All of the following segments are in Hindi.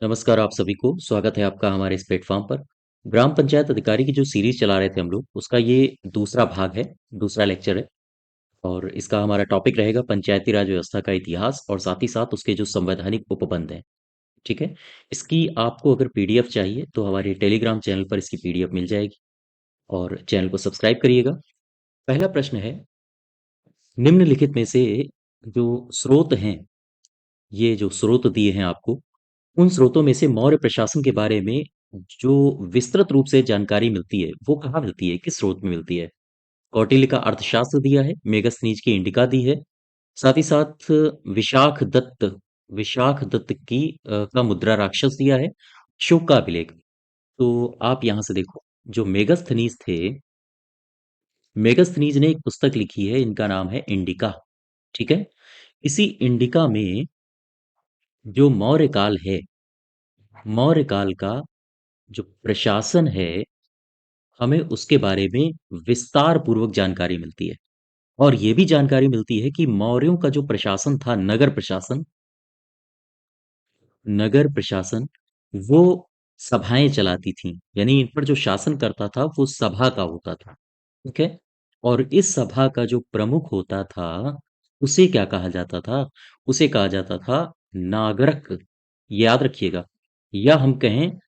नमस्कार आप सभी को स्वागत है आपका हमारे इस प्लेटफॉर्म पर। ग्राम पंचायत अधिकारी की जो सीरीज चला रहे थे हम लोग उसका ये दूसरा भाग है, दूसरा लेक्चर है। और इसका हमारा टॉपिक रहेगा पंचायती राज व्यवस्था का इतिहास और साथ ही साथ उसके जो संवैधानिक उपबंध हैं। ठीक है। इसकी आपको अगर पीडीएफ चाहिए तो हमारे टेलीग्राम चैनल पर इसकी पीडीएफ मिल जाएगी और चैनल को सब्सक्राइब करिएगा। पहला प्रश्न है, निम्नलिखित में से जो स्रोत हैं, ये जो स्रोत दिए हैं आपको, उन स्रोतों में से मौर्य प्रशासन के बारे में जो विस्तृत रूप से जानकारी मिलती है वो कहाँ मिलती है, किस स्रोत में मिलती है? कौटिल्य का अर्थशास्त्र दिया है, मेगस्थनीज की इंडिका दी है, साथ ही साथ विशाख दत्त विशाख दत्त की का मुद्रा राक्षस दिया है, शोक का अभिलेख। तो आप यहाँ से देखो, जो मेगस्थनीज थे, मेगस्थनीज ने एक पुस्तक लिखी है, इनका नाम है इंडिका। ठीक है। इसी इंडिका में जो मौर्य काल है, मौर्य काल का जो प्रशासन है, हमें उसके बारे में विस्तार पूर्वक जानकारी मिलती है। और ये भी जानकारी मिलती है कि मौर्यों का जो प्रशासन था, नगर प्रशासन, वो सभाएं चलाती थी, यानी इन पर जो शासन करता था वो सभा का होता था। ठीक है। और इस सभा का जो प्रमुख होता था, उसे क्या कहा जाता था? उसे कहा जाता था नागरक। याद रखिएगा, या हम कहें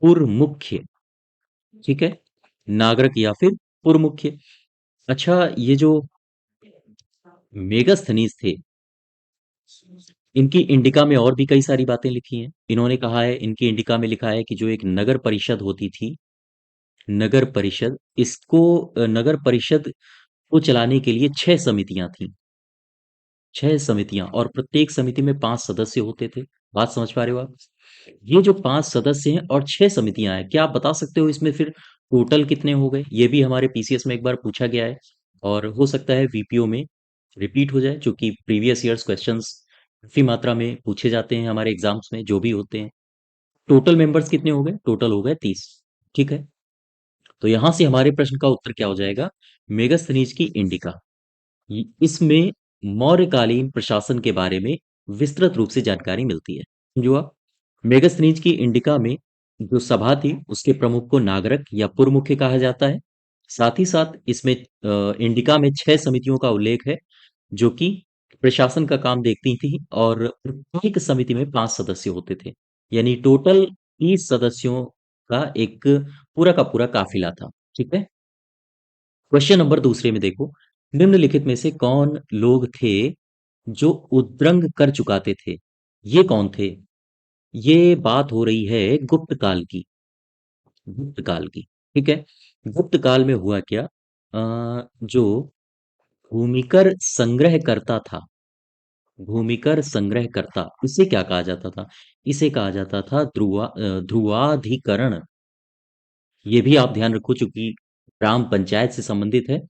पुरमुख्य। ठीक है। नागरिक या फिर पुरमुख्य। अच्छा, ये जो मेगास्थनीज थे, इनकी इंडिका में और भी कई सारी बातें लिखी हैं। इन्होंने कहा है, इनकी इंडिका में लिखा है कि जो एक नगर परिषद होती थी, नगर परिषद, नगर परिषद को चलाने के लिए 6 समितियां थीं। 6 समितियां, और प्रत्येक समिति में 5 सदस्य होते थे। बात समझ पा रहे हो आप? ये जो 5 सदस्य हैं और 6 समितियां हैं, क्या आप बता सकते हो इसमें फिर टोटल कितने हो गए? ये भी हमारे पीसीएस में एक बार पूछा गया है और हो सकता है वीपीओ में रिपीट हो जाए, क्योंकि प्रीवियस ईयर्स क्वेश्चंस काफी मात्रा में पूछे जाते हैं हमारे एग्जाम्स में, जो भी होते हैं। टोटल मेंबर्स कितने हो गए? टोटल हो गए 30। ठीक है। तो यहां से हमारे प्रश्न का उत्तर क्या हो जाएगा? मेगास्थनीज की इंडिका, इसमें मौर्यकालीन प्रशासन के बारे में विस्तृत रूप से जानकारी मिलती है। जो आप, मेगास्थनीज की इंडिका में जो सभा थी उसके प्रमुख को नागरक या पुरमुख्य कहा जाता है। साथ ही साथ इसमें इंडिका में 6 समितियों का उल्लेख है, जो कि प्रशासन का काम देखती थी, और प्रत्येक समिति में 5 सदस्य होते थे। यानी टोटल 30 सदस्यों का एक पूरा का पूरा काफिला था। ठीक है। क्वेश्चन नंबर दूसरे में देखो, निम्नलिखित में से कौन लोग थे जो उद्रंग कर चुकाते थे? ये कौन थे? ये बात हो रही है गुप्त काल की। गुप्त काल की। ठीक है। गुप्त काल में हुआ क्या? जो भूमिकर संग्रह करता था, भूमिकर संग्रह करता, इसे क्या कहा जाता था? इसे कहा जाता था ध्रुवाधिकरण। ये भी आप ध्यान रखो, चूंकि ग्राम पंचायत से संबंधित है,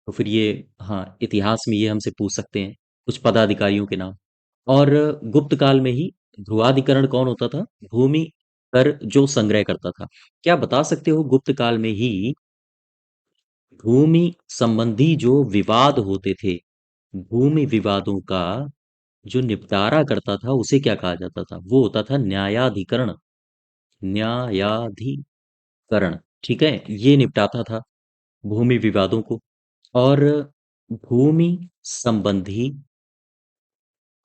तो फिर ये, हाँ, इतिहास में ये हमसे पूछ सकते हैं कुछ पदाधिकारियों के नाम। और गुप्त काल में ही ध्रुवाधिकरण कौन होता था? भूमि कर जो संग्रह करता था। क्या बता सकते हो, गुप्त काल में ही भूमि संबंधी जो विवाद होते थे, भूमि विवादों का जो निपटारा करता था, उसे क्या कहा जाता था? वो होता था न्यायाधिकरण। न्यायाधिकरण। ठीक है। ये निपटाता था भूमि विवादों को। और भूमि संबंधी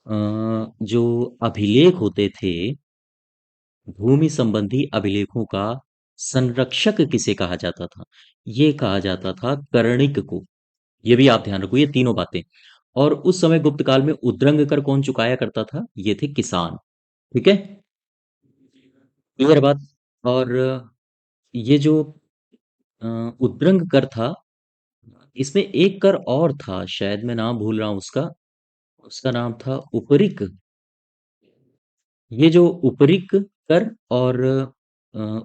जो अभिलेख होते थे, भूमि संबंधी अभिलेखों का संरक्षक किसे कहा जाता था? ये कहा जाता था कर्णिक को। ये भी आप ध्यान रखो, ये तीनों बातें। और उस समय गुप्त काल में उद्रंग कर कौन चुकाया करता था? ये थे किसान। ठीक है। क्लियर बात? और ये जो उद्रंग कर था, इसमें एक कर और था, शायद मैं नाम भूल रहा हूं उसका। उसका नाम था उपरिक। ये जो उपरिक कर और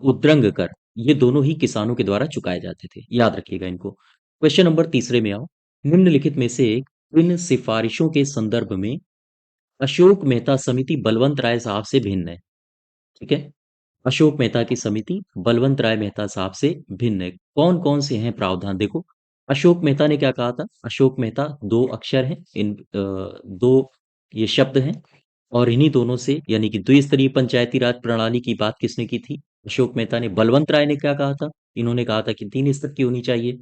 उद्रंग कर, ये दोनों ही किसानों के द्वारा चुकाए जाते थे। याद रखिएगा इनको। क्वेश्चन नंबर तीसरे में आओ। निम्नलिखित में से इन सिफारिशों के संदर्भ में अशोक मेहता समिति बलवंत राय साहब से भिन्न है। ठीक है। अशोक मेहता की समिति बलवंत राय मेहता साहब से भिन्न है। कौन कौन से हैं प्रावधान? देखो, अशोक मेहता ने क्या कहा था? अशोक मेहता, दो अक्षर हैं इन, दो ये शब्द हैं, और इन्हीं दोनों से यानी कि द्विस्तरीय पंचायती राज प्रणाली की बात किसने की थी? अशोक मेहता ने। बलवंत राय ने क्या कहा था? इन्होंने कहा था कि 3 स्तर की होनी चाहिए।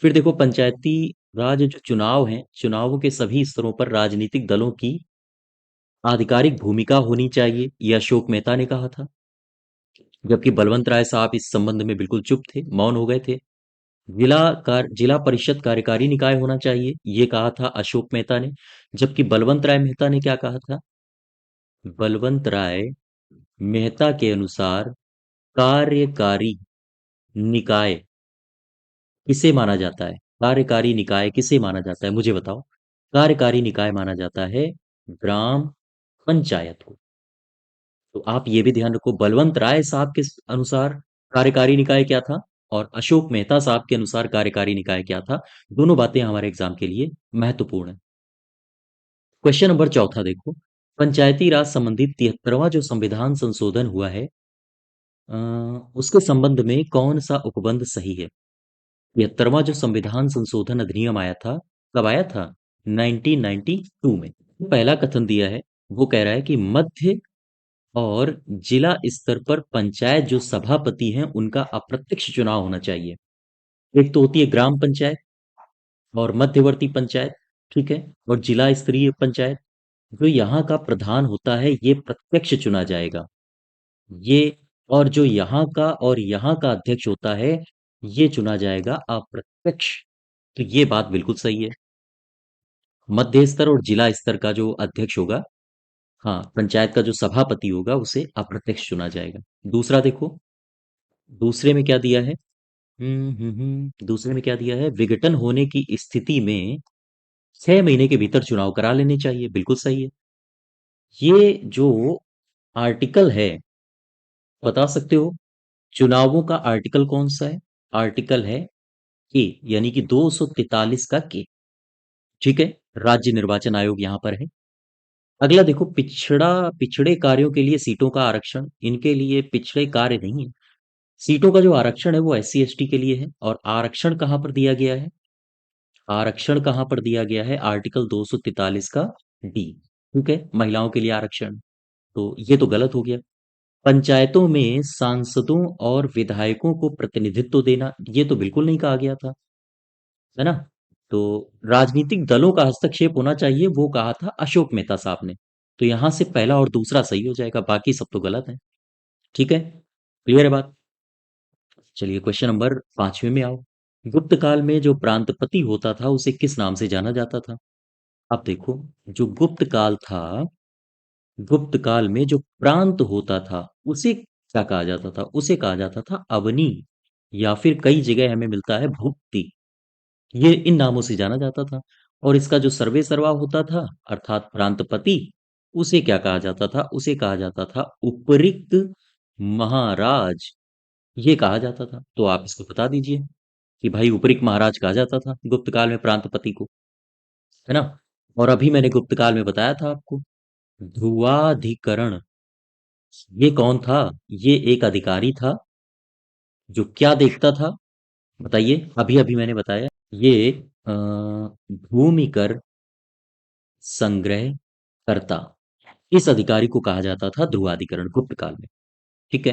फिर देखो, पंचायती राज जो चुनाव हैं, चुनावों के सभी स्तरों पर राजनीतिक दलों की आधिकारिक भूमिका होनी चाहिए, ये अशोक मेहता ने कहा था। जबकि बलवंत राय साहब इस संबंध में बिल्कुल चुप थे, मौन हो गए थे। जिला परिषद कार्यकारी निकाय होना चाहिए, ये कहा था अशोक मेहता ने। जबकि बलवंत राय मेहता ने क्या कहा था? बलवंत राय मेहता के अनुसार कार्यकारी निकाय किसे माना जाता है? कार्यकारी निकाय किसे माना जाता है, मुझे बताओ। कार्यकारी निकाय माना जाता है ग्राम पंचायत को। तो आप ये भी ध्यान रखो, बलवंत राय साहब के अनुसार कार्यकारी निकाय क्या था, और अशोक मेहता साहब के अनुसार कार्यकारी निकाय क्या था। दोनों बातें हमारे एग्जाम के लिए महत्वपूर्ण है। क्वेश्चन नंबर चौथा देखो, पंचायती राज संबंधी 73वां जो संविधान संशोधन हुआ है, अ, उसके संबंध में कौन सा उपबंध सही है? 73वां जो संविधान संशोधन अधिनियम आया था, कब आया था? 1992 में। पहला कथन दिया है, वो कह रहा है कि मध्य और जिला स्तर पर पंचायत जो सभापति हैं उनका अप्रत्यक्ष चुनाव होना चाहिए। एक तो होती है ग्राम पंचायत और मध्यवर्ती पंचायत, ठीक है, और जिला स्तरीय पंचायत। जो यहाँ का प्रधान होता है ये प्रत्यक्ष चुना जाएगा, ये। और जो यहाँ का अध्यक्ष होता है ये चुना जाएगा अप्रत्यक्ष। तो ये बात बिल्कुल सही है। मध्य स्तर और जिला स्तर का जो अध्यक्ष होगा, हाँ, पंचायत का जो सभापति होगा उसे अप्रत्यक्ष चुना जाएगा। दूसरा देखो, दूसरे में क्या दिया है? दूसरे में क्या दिया है? विघटन होने की स्थिति में 6 महीने के भीतर चुनाव करा लेने चाहिए, बिल्कुल सही है। ये जो आर्टिकल है, बता सकते हो चुनावों का आर्टिकल कौन सा है? आर्टिकल है के, यानी कि 243 का के, ठीक है। राज्य निर्वाचन आयोग यहां पर है। अगला देखो, पिछड़े कार्यों के लिए सीटों का आरक्षण। इनके लिए पिछड़े कार्य नहीं है, सीटों का जो आरक्षण है वो SC ST के लिए है। और आरक्षण कहां पर दिया गया है? आरक्षण कहां पर दिया गया है? आर्टिकल 243 का डी, ठीक है, महिलाओं के लिए आरक्षण। तो ये तो गलत हो गया। पंचायतों में सांसदों और विधायकों को प्रतिनिधित्व देना, ये तो बिल्कुल नहीं कहा गया था, है ना। तो राजनीतिक दलों का हस्तक्षेप होना चाहिए, वो कहा था अशोक मेहता साहब ने। तो यहां से पहला और दूसरा सही हो जाएगा, बाकी सब तो गलत है। ठीक है, क्लियर है बात? चलिए क्वेश्चन नंबर 5वें में आओ। गुप्त काल में जो प्रांतपति होता था उसे किस नाम से जाना जाता था? अब देखो, जो गुप्त काल था, गुप्त काल में जो प्रांत होता था उसे क्या कहा जाता था? उसे कहा जाता था अवनी, या फिर कई जगह हमें मिलता है भुक्ति। ये इन नामों से जाना जाता था। और इसका जो सर्वे सर्वा होता था, अर्थात प्रांतपति, उसे क्या कहा जाता था? उसे कहा जाता था उपरिक्त महाराज, ये कहा जाता था। तो आप इसको बता दीजिए कि भाई उपरिक्त महाराज कहा जाता था गुप्त काल में प्रांतपति को, है ना। और अभी मैंने गुप्त काल में बताया था आपको, ध्रुवाधिकरण, ये कौन था? ये एक अधिकारी था जो क्या देखता था, बताइए। अभी अभी मैंने बताया, ये भूमि कर संग्रह करता, इस अधिकारी को कहा जाता था ध्रुवाधिकरण गुप्त काल में। ठीक है।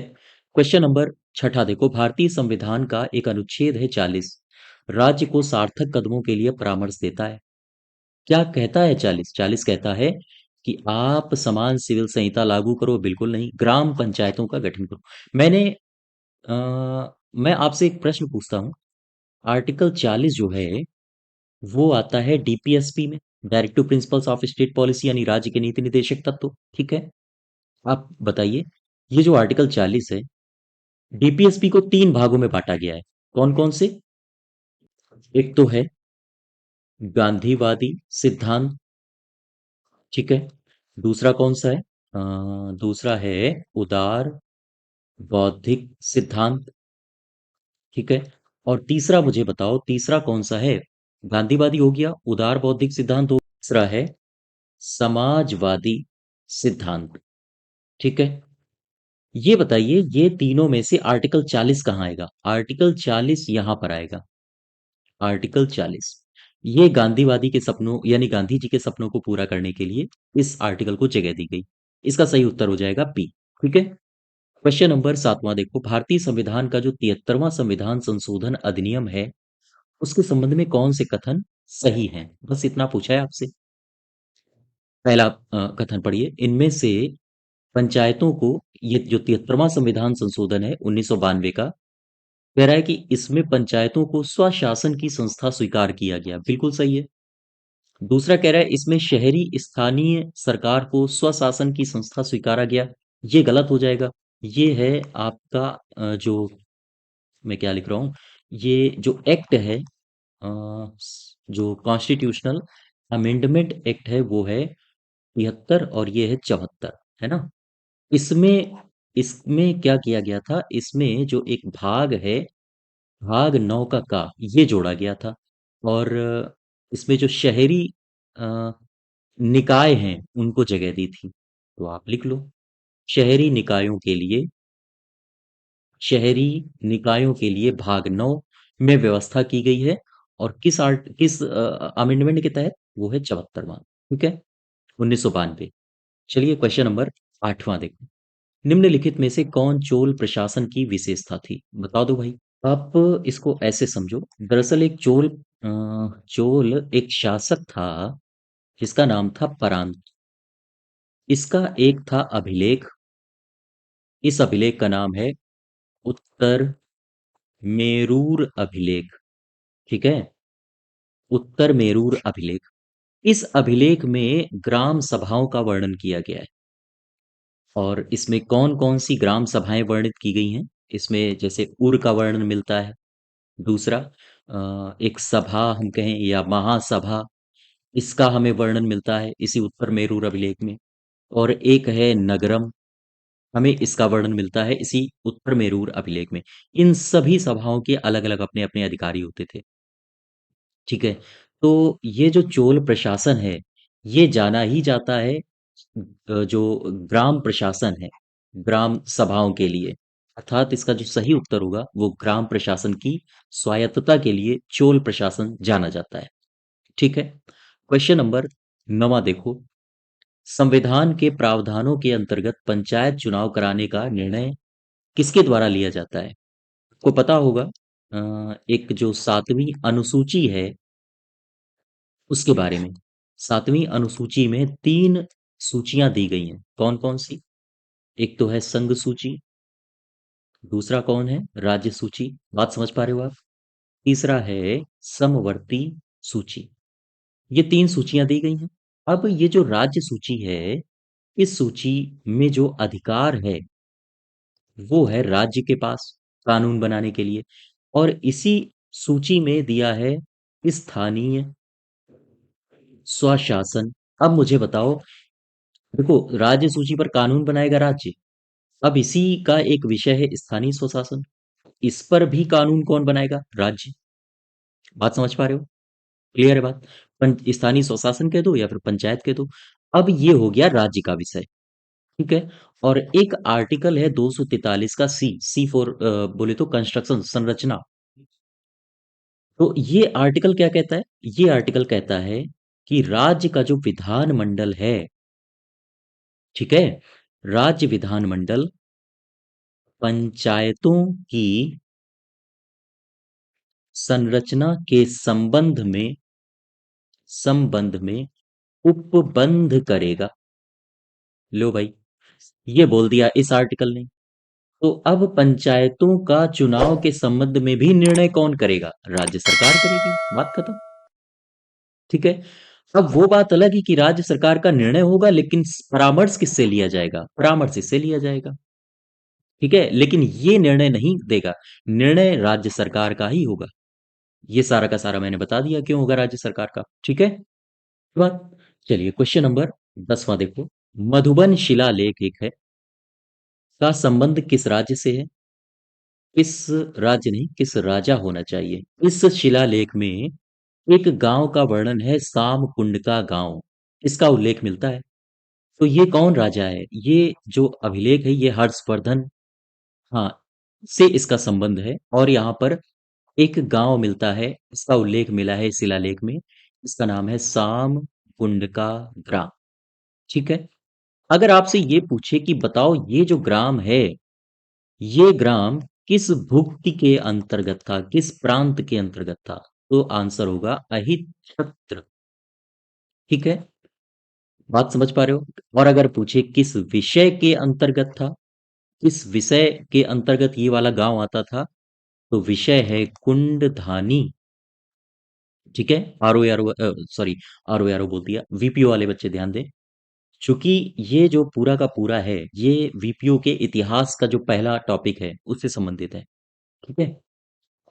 क्वेश्चन नंबर छठा देखो, भारतीय संविधान का एक अनुच्छेद है 40, राज्य को सार्थक कदमों के लिए परामर्श देता है। क्या कहता है? 40 कहता है कि आप समान सिविल संहिता लागू करो, बिल्कुल नहीं, ग्राम पंचायतों का गठन करो। मैंने मैं आपसे एक प्रश्न पूछता हूँ, आर्टिकल 40 जो है वो आता है DPSP में, directive principles of state policy, यानी राज्य के नीति निदेशक तत्व, ठीक है। आप बताइए, ये जो आर्टिकल 40 है, DPSP को 3 भागों में बांटा गया है, कौन कौन से? एक तो है गांधीवादी सिद्धांत, ठीक है। दूसरा कौन सा है? दूसरा है उदार बौद्धिक सिद्धांत, ठीक है। और तीसरा मुझे बताओ, तीसरा कौन सा है? गांधीवादी हो गया, उदार बौद्धिक सिद्धांत हो, तीसरा है समाजवादी सिद्धांत, ठीक है। ये बताइए, ये तीनों में से आर्टिकल 40 कहाँ आएगा? आर्टिकल 40 यहां पर आएगा, आर्टिकल 40। ये गांधीवादी के सपनों यानी गांधी जी के सपनों को पूरा करने के लिए इस आर्टिकल को जगह दी गई। इसका सही उत्तर हो जाएगा बी। ठीक है। क्वेश्चन नंबर 7वां देखो, भारतीय संविधान का जो 73वां संविधान संशोधन अधिनियम है, उसके संबंध में कौन से कथन सही हैं? बस इतना पूछा है आपसे। पहला कथन पढ़िए, इनमें से पंचायतों को, ये जो 73वां संविधान संशोधन है 1992 का, कह रहा है कि इसमें पंचायतों को स्वशासन की संस्था स्वीकार किया गया, बिल्कुल सही है। दूसरा कह रहा है इसमें शहरी स्थानीय सरकार को स्वशासन की संस्था स्वीकारा गया, ये गलत हो जाएगा। ये है आपका जो मैं क्या लिख रहा हूँ, ये जो एक्ट है, जो कॉन्स्टिट्यूशनल अमेंडमेंट एक्ट है वो है 73 और ये है 74, है ना। इसमें इसमें क्या किया गया था, इसमें जो एक भाग है, भाग 9 का ये जोड़ा गया था। और इसमें जो शहरी अ, निकाय हैं उनको जगह दी थी। तो आप लिख लो, शहरी निकायों के लिए, शहरी निकायों के लिए भाग 9 में व्यवस्था की गई है। और किस अमेंडमेंट के तहत, वो है 74वां। ठीक है, 1992। चलिए क्वेश्चन नंबर 8वां देखो, निम्नलिखित में से कौन चोल प्रशासन की विशेषता थी? बता दो भाई। आप इसको ऐसे समझो, दरअसल एक चोल एक शासक था जिसका नाम था परांत। इसका एक था अभिलेख, इस अभिलेख का नाम है उत्तर मेरूर अभिलेख। ठीक है, उत्तर मेरूर अभिलेख। इस अभिलेख में ग्राम सभाओं का वर्णन किया गया है। और इसमें कौन कौन सी ग्राम सभाएं वर्णित की गई हैं? इसमें जैसे उर का वर्णन मिलता है। दूसरा, एक सभा हम कहें या महासभा, इसका हमें वर्णन मिलता है इसी उत्तर मेरूर अभिलेख में। और एक है नगरम, हमें इसका वर्णन मिलता है इसी उत्तर मेरूर अभिलेख में। इन सभी सभाओं के अलग अलग अपने अपने अधिकारी होते थे। ठीक है, तो ये जो चोल प्रशासन है, ये जाना ही जाता है जो ग्राम प्रशासन है, ग्राम सभाओं के लिए। अर्थात इसका जो सही उत्तर होगा वो ग्राम प्रशासन की स्वायत्तता के लिए चोल प्रशासन जाना जाता है। ठीक है। क्वेश्चन नंबर 9 देखो, संविधान के प्रावधानों के अंतर्गत पंचायत चुनाव कराने का निर्णय किसके द्वारा लिया जाता है? को पता होगा, एक जो 7वीं अनुसूची है उसके बारे में। 7वीं अनुसूची में 3 सूचियां दी गई हैं, कौन कौन सी? एक तो है संघ सूची, दूसरा कौन है, राज्य सूची, बात समझ पा रहे हो आप? तीसरा है समवर्ती सूची। ये 3 सूचियां दी गई हैं। अब ये जो राज्य सूची है, इस सूची में जो अधिकार है वो है राज्य के पास कानून बनाने के लिए। और इसी सूची में दिया है स्थानीय स्वशासन। अब मुझे बताओ, देखो राज्य सूची पर कानून बनाएगा राज्य, अब इसी का एक विषय है स्थानीय स्वशासन, इस पर भी कानून कौन बनाएगा? राज्य। बात समझ पा रहे हो? क्लियर है बात? स्थानीय स्वशासन कह दो या फिर पंचायत कह दो। अब ये हो गया राज्य का विषय। ठीक है। और एक आर्टिकल है 243 का, सी सी फॉर बोले तो कंस्ट्रक्शन, संरचना। तो ये आर्टिकल क्या कहता है? ये आर्टिकल कहता है कि राज्य का जो विधानमंडल है, ठीक है, राज्य विधानमंडल पंचायतों की संरचना के संबंध में उपबंध करेगा। लो भाई, ये बोल दिया इस आर्टिकल ने। तो अब पंचायतों का चुनाव के संबंध में भी निर्णय कौन करेगा? राज्य सरकार करेगी, बात खत्म। ठीक है। अब वो बात अलग है कि राज्य सरकार का निर्णय होगा, लेकिन परामर्श किससे लिया जाएगा? परामर्श इससे लिया जाएगा। ठीक है, लेकिन ये निर्णय नहीं देगा, निर्णय राज्य सरकार का ही होगा। ये सारा का सारा मैंने बता दिया क्यों होगा राज्य सरकार का। ठीक है बात। चलिए क्वेश्चन नंबर 10वां देखो, मधुबन शिलालेख एक है, का संबंध किस राज्य से है? किस राज्य नहीं, किस राजा होना चाहिए? इस शिलालेख में एक गांव का वर्णन है, साम कुंड का गांव, इसका उल्लेख मिलता है। तो ये कौन राजा है? ये जो अभिलेख है ये हर्षवर्धन, हाँ, से इसका संबंध है। और यहाँ पर एक गांव मिलता है, इसका उल्लेख मिला है शिलालेख में। इसका नाम है साम कुंड का ग्राम। ठीक है। अगर आपसे ये पूछे कि बताओ ये जो ग्राम है, ये ग्राम किस भुक्ति के अंतर्गत था, किस प्रांत के अंतर्गत था, तो आंसर होगा अहिच्छत्र। ठीक है, बात समझ पा रहे हो? और अगर पूछे किस विषय के अंतर्गत था, किस विषय के अंतर्गत ये वाला गांव आता था, तो विषय है कुंडधानी। ठीक है। R O R O, sorry, R O R O बोल दिया। वीपीओ वाले बच्चे ध्यान दें, क्योंकि ये जो पूरा का पूरा है, ये वीपीओ के इतिहास का जो पहला टॉपिक है उससे संबंधित है। ठीक है।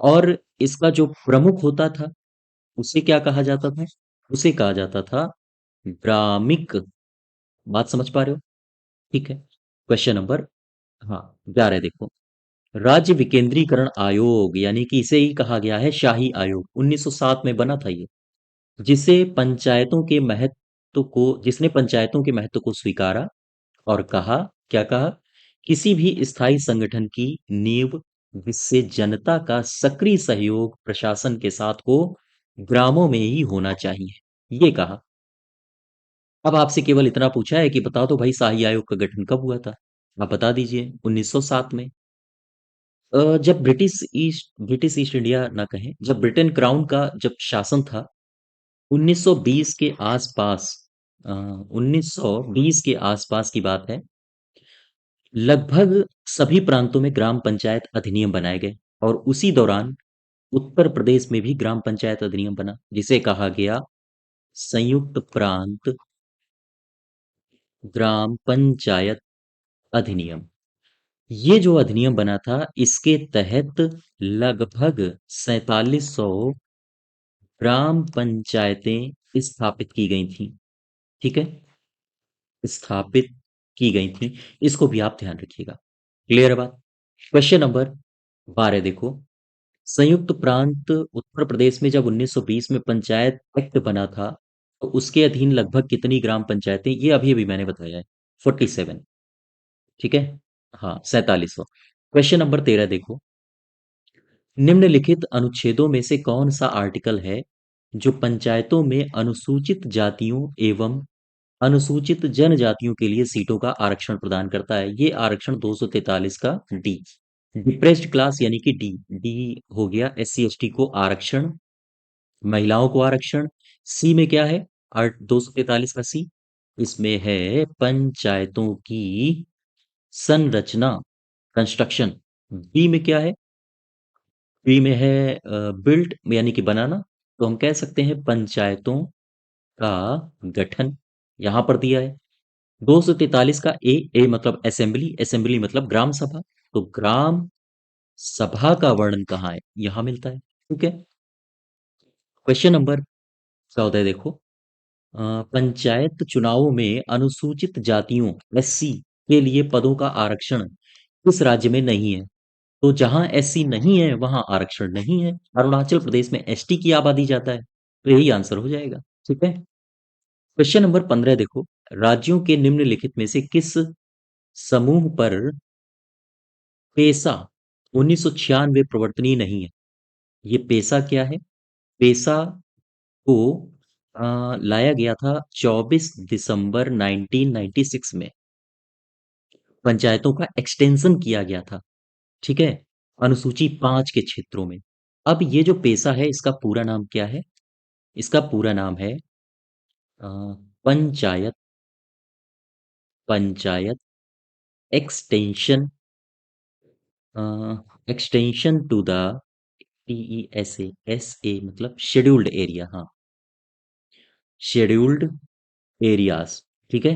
और इसका जो प्रमुख होता था, उसे क्या कहा जाता था? उसे कहा जाता था ग्रामिक। बात समझ पा रहे हो? ठीक है। क्वेश्चन नंबर, हाँ, 11 देखो। राज्य विकेंद्रीकरण आयोग, यानी कि इसे ही कहा गया है शाही आयोग, 1907 में बना था ये, जिसे पंचायतों के महत्व को जिसने पंचायतों के महत्व को स्वीकारा और कहा, क्या कहा? किसी भी स्थायी संगठन की नींव, जिससे जनता का सक्रिय सहयोग प्रशासन के साथ हो, ग्रामों में ही होना चाहिए, ये कहा। अब आपसे केवल इतना पूछा है कि बता दो भाई, शाही आयोग का गठन कब हुआ था? आप बता दीजिए। 1907 में। जब ब्रिटिश ईस्ट इंडिया ना कहें, जब ब्रिटेन क्राउन का जब शासन था, 1920 के आसपास, 1920 के आसपास की बात है। लगभग सभी प्रांतों में ग्राम पंचायत अधिनियम बनाए गए, और उसी दौरान उत्तर प्रदेश में भी ग्राम पंचायत अधिनियम बना, जिसे कहा गया संयुक्त प्रांत ग्राम पंचायत अधिनियम। ये जो अधिनियम बना था, इसके तहत लगभग 4700 ग्राम पंचायतें स्थापित की गई थी। ठीक है, स्थापित की गई थी। इसको भी आप ध्यान रखिएगा। क्लियर है बात? क्वेश्चन नंबर 12 देखो। संयुक्त प्रांत उत्तर प्रदेश में जब 1920 में पंचायत एक्ट बना था, तो उसके अधीन लगभग कितनी ग्राम पंचायतें, ये अभी अभी मैंने बताया है, 47। ठीक है, हाँ, 4700। क्वेश्चन नंबर 13 देखो। निम्नलिखित अनुच्छेदों में से कौन सा आर्टिकल है जो पंचायतों में अनुसूचित जातियों एवं अनुसूचित जनजातियों के लिए सीटों का आरक्षण प्रदान करता है? ये आरक्षण 243 का डी, डिप्रेस्ड क्लास यानी कि डी। डी हो गया एस सी एस टी को आरक्षण, महिलाओं को आरक्षण। सी में क्या है? 243 का सी, इसमें है पंचायतों की संरचना, कंस्ट्रक्शन। बी में क्या है? बी में है बिल्ट, यानी कि बनाना। तो हम कह सकते हैं पंचायतों का गठन, यहां पर दिया है। 243 का ए, ए मतलब असेंबली, असेंबली मतलब ग्राम सभा। तो ग्राम सभा का वर्णन कहाँ है? यहां मिलता है। ठीक है। क्वेश्चन नंबर 14 देखो। पंचायत चुनावों में अनुसूचित जातियों एससी के लिए पदों का आरक्षण किस राज्य में नहीं है? तो जहां एससी नहीं है वहां आरक्षण नहीं है। अरुणाचल प्रदेश में एसटी की आबादी ज्यादा है, तो यही आंसर हो जाएगा। ठीक है। क्वेश्चन नंबर 15 देखो। राज्यों के निम्नलिखित में से किस समूह पर पेसा 1996 प्रवर्तनीय नहीं है? ये पेसा क्या है? पेसा को लाया गया था 24 दिसंबर 1996 में। पंचायतों का एक्सटेंशन किया गया था। ठीक है, अनुसूची 5 के क्षेत्रों में। अब ये जो पेशा है, इसका पूरा नाम क्या है? इसका पूरा नाम है अ, panchayat panchayat extension, extension to the TESA मतलब शेड्यूल्ड एरिया, हाँ, शेड्यूल्ड एरियाज। ठीक है,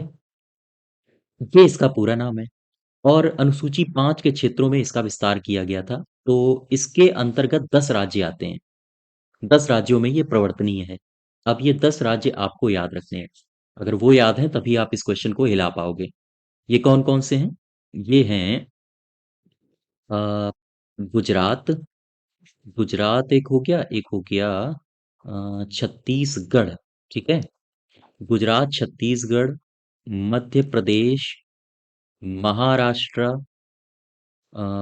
ये इसका पूरा नाम है। और अनुसूची 5 के क्षेत्रों में इसका विस्तार किया गया था। तो इसके अंतर्गत 10 राज्य आते हैं। 10 राज्यों में ये प्रवर्तनीय है। अब ये 10 राज्य आपको याद रखने हैं। अगर वो याद है तभी आप इस क्वेश्चन को हिला पाओगे। ये कौन कौन से हैं? ये हैं अ, गुजरात, गुजरात एक हो गया, एक हो गया छत्तीसगढ़। ठीक है, गुजरात, छत्तीसगढ़, मध्य प्रदेश, महाराष्ट्र,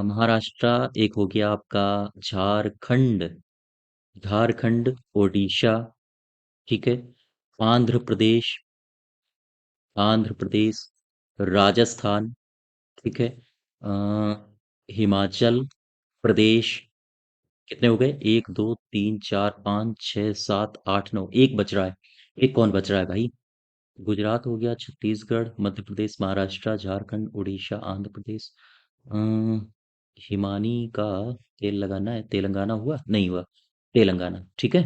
महाराष्ट्र एक हो गया आपका, झारखंड, झारखंड, ओडिशा, ठीक है, आंध्र प्रदेश, आंध्र प्रदेश, राजस्थान, ठीक है, हिमाचल प्रदेश। कितने हो गए? एक, दो, तीन, चार, पाँच, छः, सात, आठ, नौ। एक बच रहा है। एक कौन बच रहा है भाई? गुजरात हो गया, छत्तीसगढ़, मध्य प्रदेश, महाराष्ट्र, झारखंड, उड़ीसा, आंध्र प्रदेश। अ, हिमानी का तेल लगाना है। तेलंगाना हुआ? नहीं हुआ। तेलंगाना, ठीक है।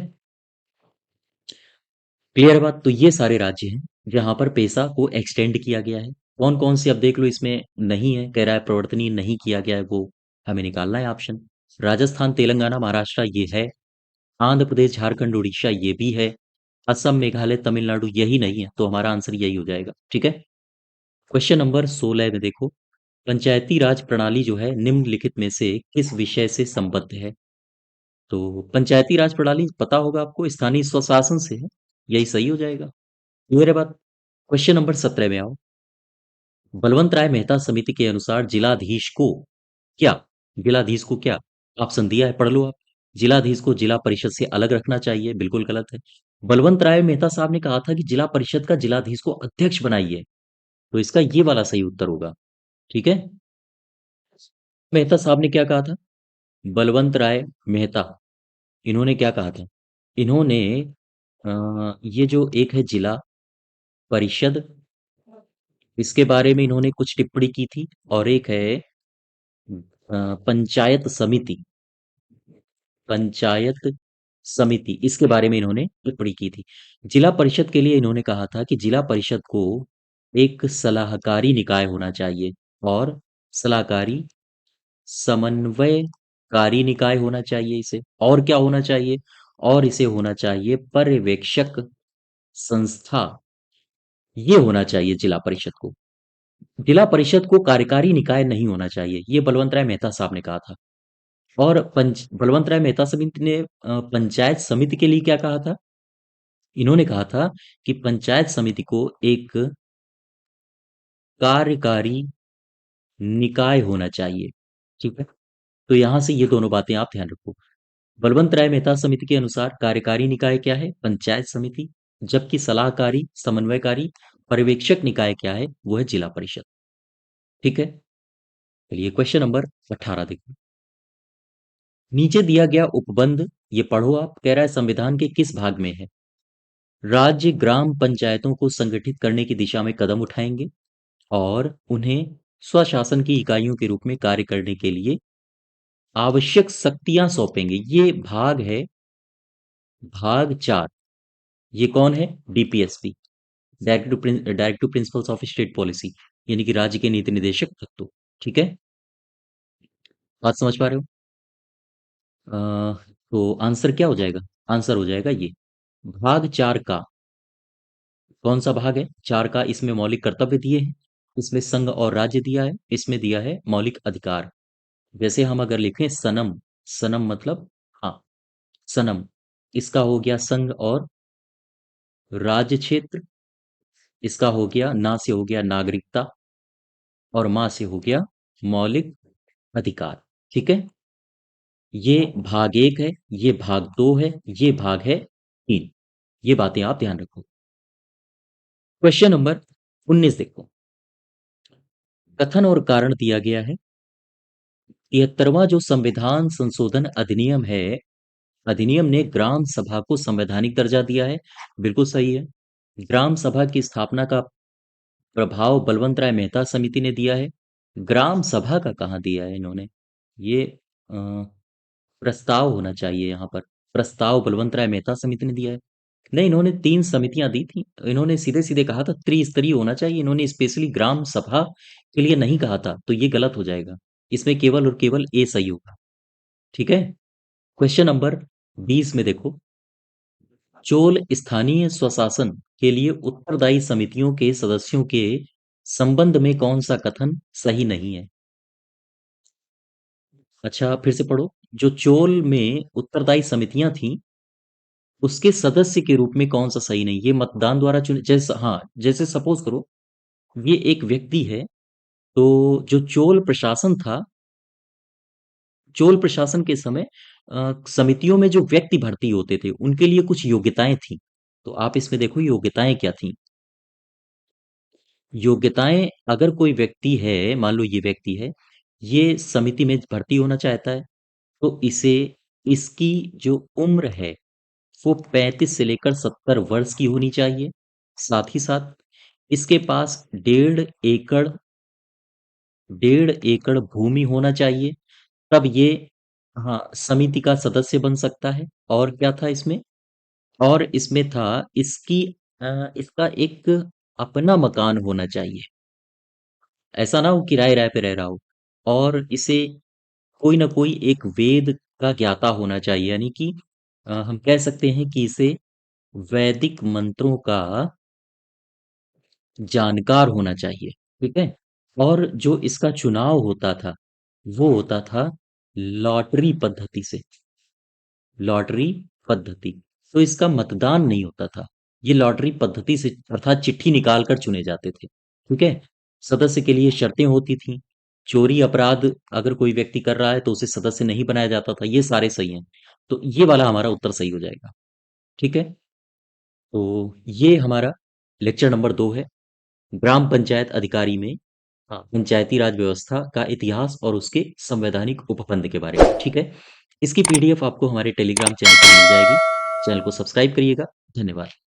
क्लियर बात? तो ये सारे राज्य हैं जहां पर पेशा को एक्सटेंड किया गया है। कौन कौन से अब देख लो इसमें नहीं है, कह रहा है प्रवर्तनीय नहीं किया गया है, वो हमें निकालना है ऑप्शन। राजस्थान, तेलंगाना, महाराष्ट्र ये है। आंध्र प्रदेश, झारखंड, उड़ीसा ये भी है। असम, मेघालय, तमिलनाडु यही नहीं है, तो हमारा आंसर यही हो जाएगा, ठीक है। क्वेश्चन नंबर 16 में देखो, पंचायती राज प्रणाली जो है निम्नलिखित में से किस विषय से संबद्ध है? तो पंचायती राज प्रणाली पता होगा आपको, स्थानीय स्वशासन से है। यही सही हो जाएगा। मेरे बाद क्वेश्चन नंबर 17 में आओ। बलवंत राय मेहता समिति के अनुसार जिलाधीश को क्या, जिलाधीश को क्या, ऑप्शन दिया है, पढ़ लो आप। जिलाधीश को जिला परिषद से अलग रखना चाहिए, बिल्कुल गलत है। बलवंत राय मेहता साहब ने कहा था कि जिला परिषद का जिलाधीश को अध्यक्ष बनाइए, तो इसका ये वाला सही उत्तर होगा, ठीक है। मेहता साहब ने क्या कहा था? बलवंत राय मेहता, इन्होंने क्या कहा था? इन्होंने ये जो एक है जिला परिषद, इसके बारे में इन्होंने कुछ टिप्पणी की थी। और एक है पंचायत समिति, पंचायत समिति, इसके बारे में इन्होंने टिप्पणी की थी। जिला परिषद के लिए इन्होंने कहा था कि जिला परिषद को एक सलाहकारी निकाय होना चाहिए, और सलाहकारी समन्वयकारी निकाय होना चाहिए इसे। और क्या होना चाहिए? और इसे होना चाहिए पर्यवेक्षक संस्था, ये होना चाहिए जिला परिषद को। जिला परिषद को कार्यकारी निकाय नहीं होना चाहिए, ये बलवंत राय मेहता साहब ने कहा था। और बलवंत राय मेहता समिति ने पंचायत समिति के लिए क्या कहा था? इन्होंने कहा था कि पंचायत समिति को एक कार्यकारी निकाय होना चाहिए, ठीक है। तो यहां से ये दोनों बातें आप ध्यान रखो। बलवंत राय मेहता समिति के अनुसार कार्यकारी निकाय क्या है? पंचायत समिति। जबकि सलाहकारी, समन्वयकारी, पर्यवेक्षक निकाय क्या है? वो है जिला परिषद, ठीक है। चलिए क्वेश्चन नंबर 18 देखो। नीचे दिया गया उपबंध ये पढ़ो आप, कह रहा है संविधान के किस भाग में है? राज्य ग्राम पंचायतों को संगठित करने की दिशा में कदम उठाएंगे और उन्हें स्वशासन की इकाइयों के रूप में कार्य करने के लिए आवश्यक शक्तियां सौंपेंगे। ये भाग है, भाग 4। ये कौन है? DPSP, direct to principles of state policy, यानी कि राज्य के नीति निदेशक तत्व, ठीक है। बात समझ पा रहे हो? तो आंसर क्या हो जाएगा? आंसर हो जाएगा ये भाग 4 का। कौन सा भाग है? 4 का। इसमें मौलिक कर्तव्य दिए हैं, इसमें संघ और राज्य दिया है, इसमें दिया है मौलिक अधिकार। जैसे हम अगर लिखें सनम, सनम मतलब, हाँ, सनम, इसका हो गया संघ और राज्य क्षेत्र, इसका हो गया ना से हो गया नागरिकता, और माँ से हो गया मौलिक अधिकार, ठीक है। ये भाग 1 है, ये भाग 2 है, ये भाग है 3। ये बातें आप ध्यान रखो। क्वेश्चन नंबर 19 देखो। कथन और कारण दिया गया है। 73वां जो संविधान संशोधन अधिनियम है, अधिनियम ने ग्राम सभा को संवैधानिक दर्जा दिया है, बिल्कुल सही है। ग्राम सभा की स्थापना का प्रभाव बलवंत राय मेहता समिति ने दिया है। ग्राम सभा का कहाँ दिया है इन्होंने? ये प्रस्ताव होना चाहिए यहाँ पर। प्रस्ताव बलवंत राय मेहता समिति ने दिया है। नहीं, इन्होंने 3 समितियां दी थी। इन्होंने सीधे सीधे कहा था त्रिस्तरीय होना चाहिए, इन्होंने स्पेशली ग्राम सभा के लिए नहीं कहा था, तो ये गलत हो जाएगा। इसमें केवल और केवल ए सही होगा, ठीक है। क्वेश्चन नंबर 20 में देखो। चोल स्थानीय स्वशासन के लिए उत्तरदायी समितियों के सदस्यों के संबंध में कौन सा कथन सही नहीं है? अच्छा, फिर से पढ़ो। जो चोल में उत्तरदायी समितियां थी, उसके सदस्य के रूप में कौन सा सही नहीं? ये मतदान द्वारा चुने, जैसे, हाँ, जैसे सपोज करो ये एक व्यक्ति है, तो जो चोल प्रशासन था, चोल प्रशासन के समय समितियों में जो व्यक्ति भर्ती होते थे उनके लिए कुछ योग्यताएं थी। तो आप इसमें देखो योग्यताएं क्या थी। योग्यताएं, अगर कोई व्यक्ति है, मान लो ये व्यक्ति है, ये समिति में भर्ती होना चाहता है, तो इसे, इसकी जो उम्र है वो 35 से लेकर 70 वर्ष की होनी चाहिए। साथ ही साथ इसके पास 1.5 एकड़, 1.5 एकड़ भूमि होना चाहिए, तब ये, हाँ, समिति का सदस्य बन सकता है। और क्या था इसमें? और इसमें था, इसकी इसका एक अपना मकान होना चाहिए। ऐसा ना हो किराए राय पे रह रहा हो। और इसे कोई ना कोई एक वेद का ज्ञाता होना चाहिए, यानी कि हम कह सकते हैं कि इसे वैदिक मंत्रों का जानकार होना चाहिए। ठीक है। और जो इसका चुनाव होता था वो होता था लॉटरी पद्धति से। लॉटरी पद्धति। तो इसका मतदान नहीं होता था, ये लॉटरी पद्धति से, अर्थात चिट्ठी निकाल कर चुने जाते थे। ठीक है। सदस्य के लिए शर्तें होती थी। चोरी अपराध अगर कोई व्यक्ति कर रहा है तो उसे सदस्य नहीं बनाया जाता था। ये सारे सही हैं। तो ये वाला हमारा उत्तर सही हो जाएगा। ठीक है। तो ये हमारा लेक्चर नंबर 2 है, ग्राम पंचायत अधिकारी में, हाँ, पंचायती राज व्यवस्था का इतिहास और उसके संवैधानिक उपबंध के बारे में। ठीक है। इसकी पीडीएफ आपको हमारे टेलीग्राम चैनल पर मिल जाएगी। चैनल को सब्सक्राइब करिएगा। धन्यवाद।